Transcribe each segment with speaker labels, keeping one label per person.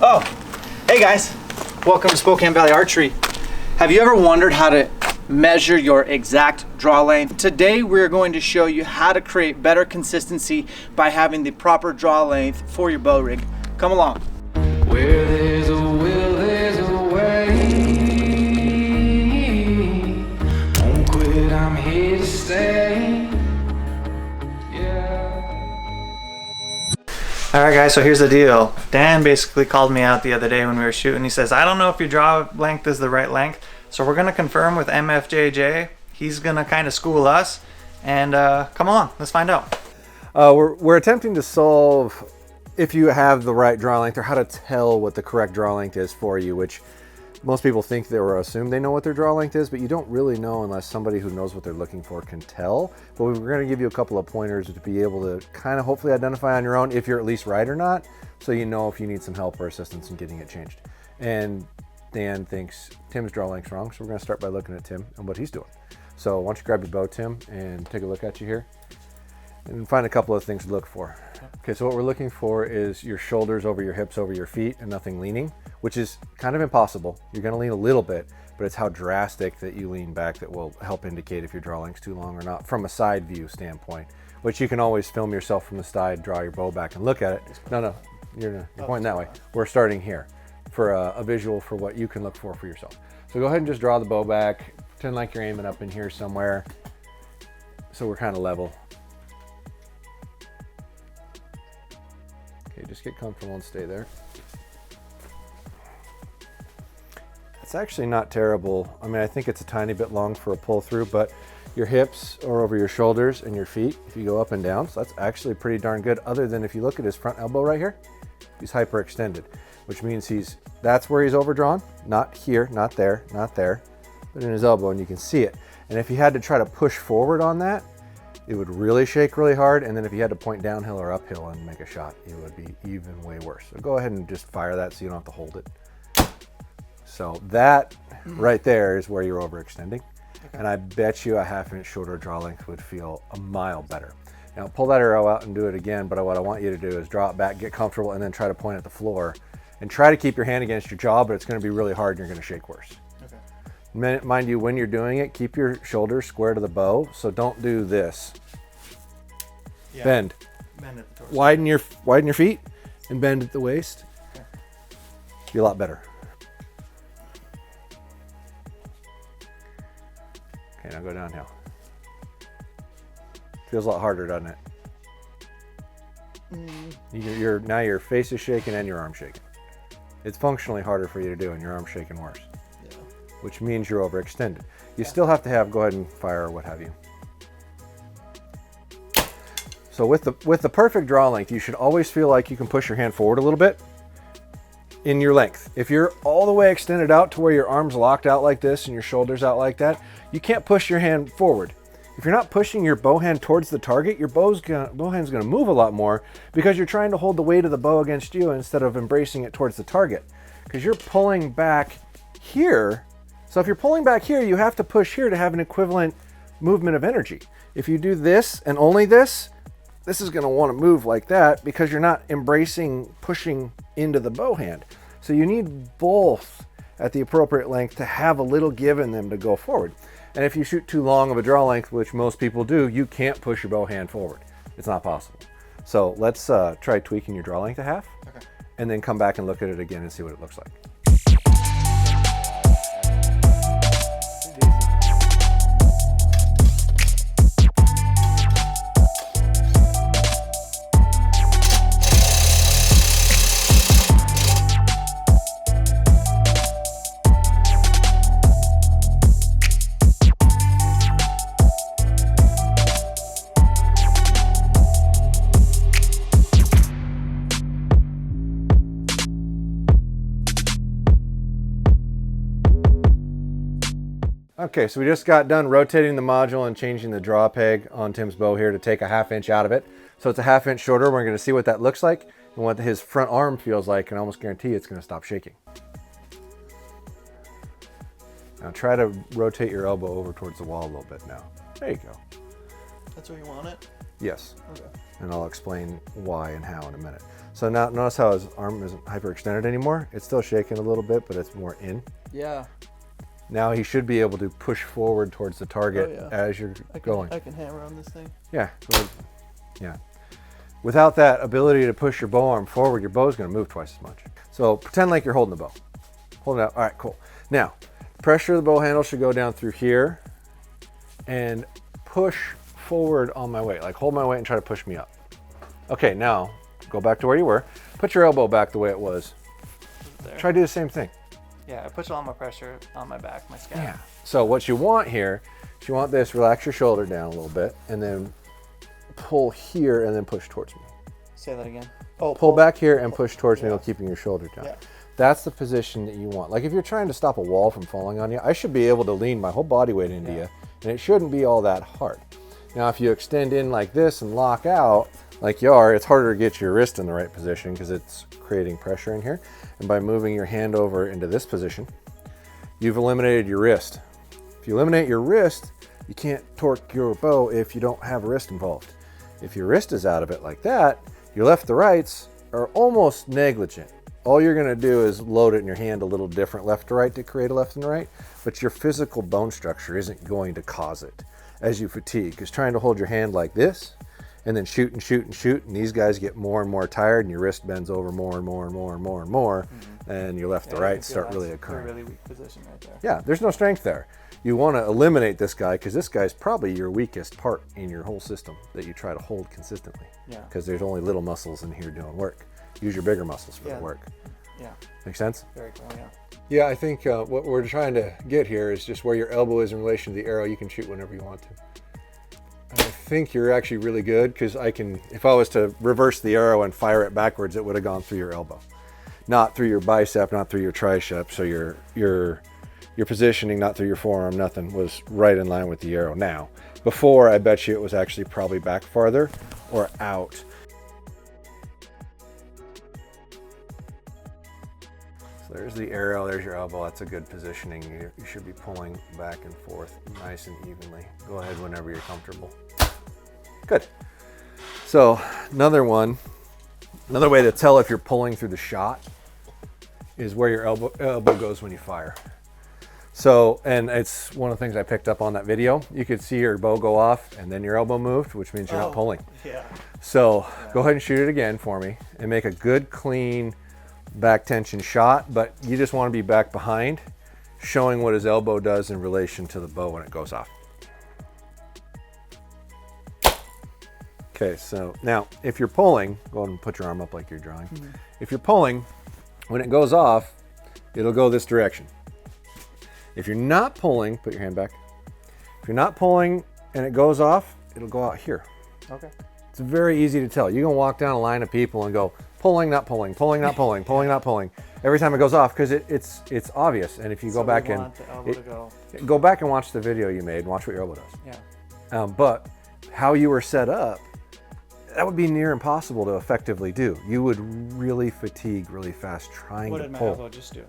Speaker 1: Oh, hey guys, welcome to Spokane Valley Archery. Have you ever wondered how to measure your exact draw length? Today we're going to show you how to create better consistency by having the proper draw length for your bow rig. Come along.
Speaker 2: Where there's a will, there's a way. Won't quit, I'm here to stay.
Speaker 3: All right guys, so here's the deal. Dan basically called me out the other day when we were shooting. He says, I don't know if your draw length is the right length. So we're gonna confirm with MFJJ. He's gonna kind of school us. And come on, let's find out.
Speaker 4: We're attempting to solve if you have the right draw length, or how to tell what the correct draw length is for you, which most people think they or assume they know what their draw length is, but you don't really know unless somebody who knows what they're looking for can tell. But we're going to give you a couple of pointers to be able to kind of hopefully identify on your own if you're at least right or not, so you know if you need some help or assistance in getting it changed. And Dan thinks Tim's draw length's wrong, so we're going to start by looking at Tim and what he's doing. So why don't you grab your bow, Tim, and take a look at you here and find a couple of things to look for. Okay, so what we're looking for is your shoulders over your hips, over your feet, and nothing leaning, which is kind of impossible. You're gonna lean a little bit, but it's how drastic that you lean back that will help indicate if your draw length's too long or not from a side view standpoint, which you can always film yourself from the side, draw your bow back and look at it. No, you're pointing that way. We're starting here for a visual for what you can look for yourself. So go ahead and just draw the bow back, pretend like you're aiming up in here somewhere, so we're kind of level. Okay, just get comfortable and stay there. It's actually not terrible. I mean, I think it's a tiny bit long for a pull through, but your hips are over your shoulders and your feet if you go up and down. So that's actually pretty darn good, other than if you look at his front elbow right here, he's hyperextended, which means that's where he's overdrawn. Not here, not there, but in his elbow, and you can see it. And if you had to try to push forward on that, it would really shake really hard, and then if you had to point downhill or uphill and make a shot, it would be even way worse. So go ahead and just fire that so you don't have to hold it. So that right there is where you're overextending. Okay. And I bet you a ½ inch shorter draw length would feel a mile better. Now pull that arrow out and do it again, but what I want you to do is draw it back, get comfortable, and then try to point at the floor. And try to keep your hand against your jaw, but it's gonna be really hard and you're gonna shake worse. Mind you, when you're doing it, keep your shoulders square to the bow, so don't do this. Yeah. Bend at the torso. Widen your feet and bend at the waist. Okay. Be a lot better. Okay, now go downhill. Feels a lot harder, doesn't it? Now your face is shaking and your arm's shaking. It's functionally harder for you to do, and your arm's shaking worse. Which means you're overextended. You still have to go ahead and fire or what have you. So with the perfect draw length, you should always feel like you can push your hand forward a little bit in your length. If you're all the way extended out to where your arm's locked out like this and your shoulders out like that, you can't push your hand forward. If you're not pushing your bow hand towards the target, your bow hand's gonna move a lot more because you're trying to hold the weight of the bow against you instead of embracing it towards the target. Because you're pulling back here. So if you're pulling back here, you have to push here to have an equivalent movement of energy. If you do this and only this is going to want to move like that because you're not embracing pushing into the bow hand. So you need both at the appropriate length to have a little give in them to go forward. And if you shoot too long of a draw length, which most people do, you can't push your bow hand forward. It's not possible. So let's try tweaking your draw length a half, and then come back and look at it again and see what it looks like. Okay, so we just got done rotating the module and changing the draw peg on Tim's bow here to take a ½ inch out of it. So it's a ½ inch shorter. We're going to see what that looks like and what his front arm feels like, and I almost guarantee it's going to stop shaking. Now try to rotate your elbow over towards the wall a little bit now. There you go.
Speaker 1: That's where you want it?
Speaker 4: Yes.
Speaker 1: Okay.
Speaker 4: And I'll explain why and how in a minute. So now notice how his arm isn't hyperextended anymore. It's still shaking a little bit, but it's more in.
Speaker 1: Yeah.
Speaker 4: Now he should be able to push forward towards the target as you're going.
Speaker 1: I can hammer on this thing.
Speaker 4: Yeah. Yeah. Without that ability to push your bow arm forward, your bow's going to move twice as much. So pretend like you're holding the bow. Hold it out. All right, cool. Now, pressure of the bow handle should go down through here and push forward on my weight. Like hold my weight and try to push me up. Okay, now go back to where you were. Put your elbow back the way it was.
Speaker 3: There.
Speaker 4: Try to do the same thing.
Speaker 3: Yeah, I put a lot more pressure on my back, my scap.
Speaker 4: Yeah. So what you want here, is you want this, relax your shoulder down a little bit, and then pull here and then push towards me.
Speaker 3: Say that again.
Speaker 4: Oh, pull back here and push towards me while
Speaker 1: Yeah.
Speaker 4: keeping your shoulder down.
Speaker 1: Yeah.
Speaker 4: That's the position that you want. Like if you're trying to stop a wall from falling on you, I should be able to lean my whole body weight into you, and it shouldn't be all that hard. Now, if you extend in like this and lock out, like you are, it's harder to get your wrist in the right position because it's creating pressure in here. And by moving your hand over into this position, you've eliminated your wrist. If you eliminate your wrist, you can't torque your bow if you don't have a wrist involved. If your wrist is out of it like that, your left to rights are almost negligent. All you're gonna do is load it in your hand a little different left to right to create a left and right, but your physical bone structure isn't going to cause it as you fatigue. Because trying to hold your hand like this and then shoot and shoot and shoot, and these guys get more and more tired and your wrist bends over more and more and more and more and more, and your left to right start really occurring.
Speaker 3: A really weak position right there.
Speaker 4: Yeah, there's no strength there. You want to eliminate this guy because this guy's probably your weakest part in your whole system that you try to hold consistently.
Speaker 3: Yeah.
Speaker 4: Because there's only little muscles in here doing work. Use your bigger muscles for the work.
Speaker 3: Yeah.
Speaker 4: Make sense?
Speaker 3: Very cool. Yeah.
Speaker 4: Yeah, I think what we're trying to get here is just where your elbow is in relation to the arrow. You can shoot whenever you want to. And I think you're actually really good because if I was to reverse the arrow and fire it backwards, it would have gone through your elbow, not through your bicep, not through your tricep. So your positioning, not through your forearm, nothing, was right in line with the arrow. Now, before, I bet you it was actually probably back farther or out. So there's the arrow, there's your elbow. That's a good positioning. You should be pulling back and forth nice and evenly. Go ahead whenever you're comfortable. Good. So another way to tell if you're pulling through the shot is where your elbow goes when you fire. So, and it's one of the things I picked up on that video. You could see your bow go off and then your elbow moved, which means you're not pulling.
Speaker 1: Yeah.
Speaker 4: So go ahead and shoot it again for me and make a good, clean back tension shot, but you just want to be back behind, showing what his elbow does in relation to the bow when it goes off. Okay, so now if you're pulling, go ahead and put your arm up like you're drawing. If you're pulling, when it goes off, it'll go this direction. If you're not pulling, put your hand back. If you're not pulling and it goes off, it'll go out here.
Speaker 3: Okay.
Speaker 4: It's very easy to tell. You can walk down a line of people and go, pulling, not pulling, pulling, not pulling, pulling, not pulling, every time it goes off, because it's obvious. And if you go back and go back and watch the video you made, watch what your elbow does.
Speaker 3: Yeah.
Speaker 4: But how you were set up, that would be near impossible to effectively do. You would really fatigue really fast trying
Speaker 3: What
Speaker 4: to
Speaker 3: did my
Speaker 4: pull.
Speaker 3: elbow just do?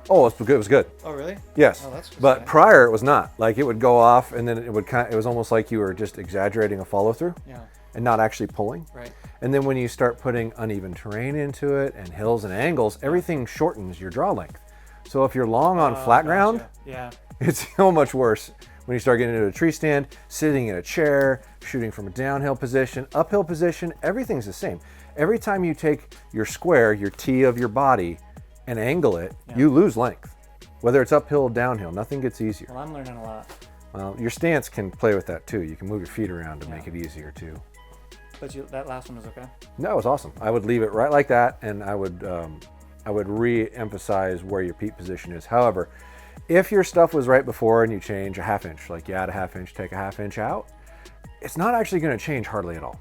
Speaker 4: Oh, it was good.
Speaker 3: Oh, really?
Speaker 4: Yes.
Speaker 3: Oh, that's just
Speaker 4: but
Speaker 3: nice.
Speaker 4: prior it was not. Like it would go off and then it was almost like you were just exaggerating a follow through
Speaker 3: Yeah.
Speaker 4: and not actually pulling.
Speaker 3: Right.
Speaker 4: And then when you start putting uneven terrain into it and hills and angles, everything shortens your draw length. So if you're long on flat ground,
Speaker 3: Gotcha. Yeah.
Speaker 4: it's so much worse when you start getting into a tree stand, sitting in a chair, shooting from a downhill position, uphill position, everything's the same. Every time you take your square, your T of your body, and angle it, you lose length. Whether it's uphill or downhill, nothing gets easier.
Speaker 3: Well, I'm learning a lot.
Speaker 4: Well, your stance can play with that too. You can move your feet around to make it easier too.
Speaker 3: But that last one was okay?
Speaker 4: That was awesome. I would leave it right like that, and I would re-emphasize where your peak position is. However, if your stuff was right before and you change a half inch, like you add a half inch, take a half inch out, it's not actually going to change hardly at all.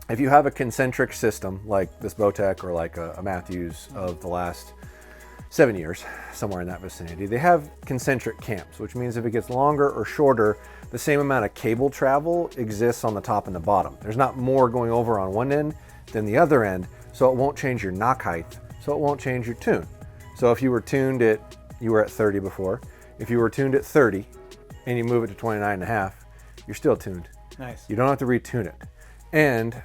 Speaker 4: If you have a concentric system like this Bowtech or like a Matthews of the last 7 years, somewhere in that vicinity, they have concentric camps, which means if it gets longer or shorter, the same amount of cable travel exists on the top and the bottom. There's not more going over on one end than the other end, so it won't change your knock height, so it won't change your tune. So if you were tuned you were at 30 before, if you were tuned at 30 and you move it to 29.5, you're still tuned.
Speaker 3: Nice.
Speaker 4: You don't have to retune it. And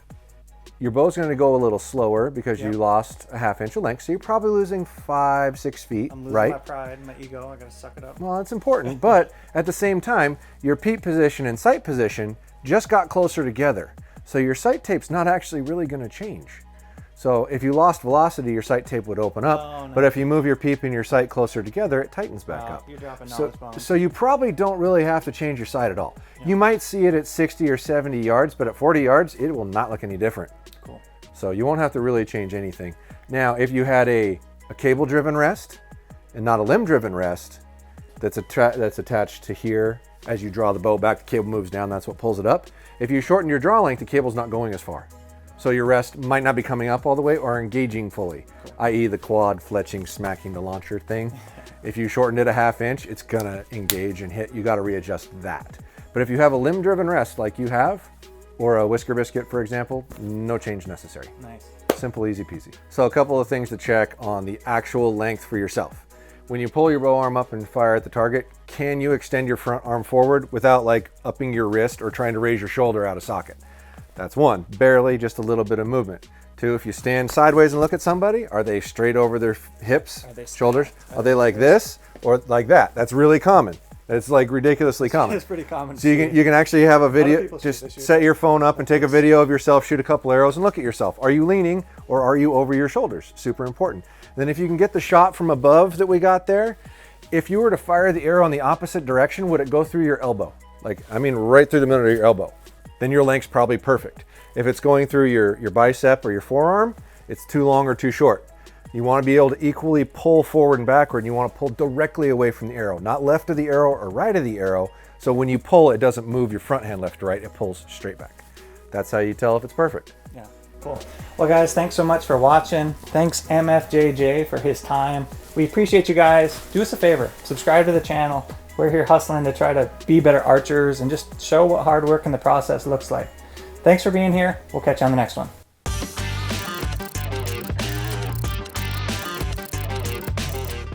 Speaker 4: your bow's going to go a little slower because you lost a 1/2 inch of length. So you're probably losing 5-6 feet,
Speaker 3: I'm losing
Speaker 4: right?
Speaker 3: my pride, my ego. I gotta suck it up.
Speaker 4: Well, it's important, but at the same time, your peep position and sight position just got closer together. So your sight tape's not actually really going to change. So if you lost velocity, your sight tape would open up.
Speaker 3: Oh, no.
Speaker 4: But if you move your peep and your sight closer together, it tightens back up.
Speaker 3: You're dropping
Speaker 4: So,
Speaker 3: knowledge bombs.
Speaker 4: so you probably don't really have to change your sight at all. You might see it at 60 or 70 yards, but at 40 yards, it will not look any different.
Speaker 3: Cool.
Speaker 4: So you won't have to really change anything. Now, if you had a cable-driven rest and not a limb-driven rest that's attached to here, as you draw the bow back, the cable moves down, that's what pulls it up. If you shorten your draw length, the cable's not going as far. So your rest might not be coming up all the way or engaging fully, i.e. the quad fletching, smacking the launcher thing. If you shortened it a 1/2 inch, it's gonna engage and hit. You gotta readjust that. But if you have a limb-driven rest like you have, or a whisker biscuit, for example, no change necessary.
Speaker 3: Nice.
Speaker 4: Simple, easy peasy. So a couple of things to check on the actual length for yourself. When you pull your bow arm up and fire at the target, can you extend your front arm forward without like upping your wrist or trying to raise your shoulder out of socket? That's one, barely, just a little bit of movement. Two, if you stand sideways and look at somebody, are they straight over their hips, shoulders? Are they like this or like that? That's really common. It's like ridiculously common.
Speaker 3: It's pretty common.
Speaker 4: So you can actually have a video,
Speaker 3: people
Speaker 4: just
Speaker 3: shoot.
Speaker 4: set your phone up and take a video of yourself, shoot a couple arrows and look at yourself. Are you leaning or are you over your shoulders? Super important. Then if you can get the shot from above that we got there, if you were to fire the arrow in the opposite direction, would it go through your elbow? Like, I mean, right through the middle of your elbow. Then your length's probably perfect. If it's going through your bicep or your forearm, it's too long or too short. You want to be able to equally pull forward and backward, and you want to pull directly away from the arrow, not left of the arrow or right of the arrow. So when you pull, it doesn't move your front hand left to right, it pulls straight back. That's how you tell if it's perfect.
Speaker 3: Yeah, cool. Well, guys, thanks so much for watching. Thanks MFJJ for his time. We appreciate you guys. Do us a favor, subscribe to the channel. We're here hustling to try to be better archers and just show what hard work in the process looks like. Thanks for being here. We'll catch you on the next one.